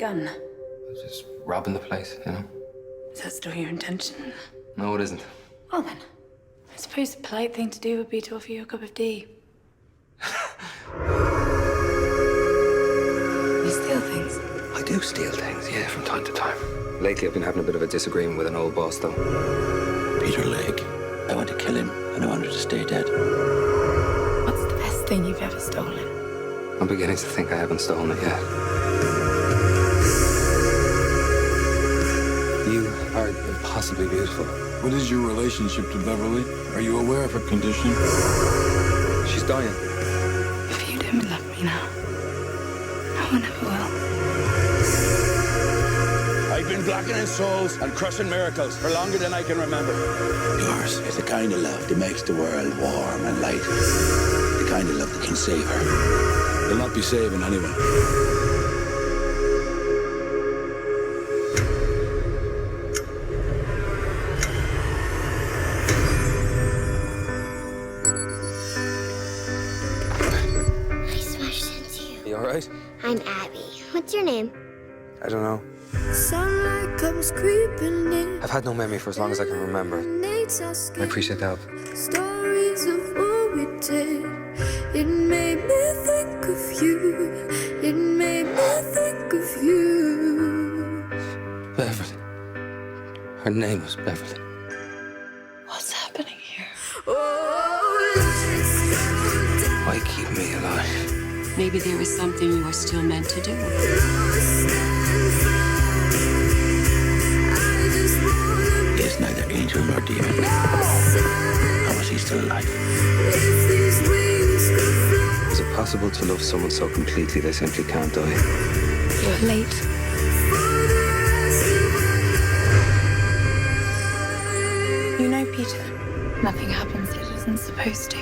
gun? Just robbing the place, you know? Is that still your intention? No, it isn't. Well then, I suppose the polite thing to do would be to offer you a cup of tea. You steal things? I do steal things, yeah, from time to time. Lately, I've been having a bit of a disagreement with an old boss, though. Peter Lake. I want to kill him, and I want him to stay dead. What's the best thing you've ever stolen? I'm beginning to think I haven't stolen it yet. You are impossibly beautiful. What is your relationship to Beverly? Are you aware of her condition? She's dying. If you don't love me now, no one ever will. I've been blackening souls and crushing miracles for longer than I can remember. Yours is the kind of love that makes the world warm and light. The kind of love that can save her. You'll not be saving anyone. I smashed into you. You all right? I'm Abby. What's your name? I don't know. Sunlight comes creeping in. I've had no memory for as long as I can remember. I appreciate the help. Stories of what we did. It made me think of you. It made me think of you. Beverly. Her name was Beverly. What's happening here? Why keep me alive? Maybe there is something you are still meant to do. He is neither angel nor demon. How is he still alive? Is it possible to love someone so completely they simply can't die? You're late. You know, Peter, nothing happens that it isn't supposed to.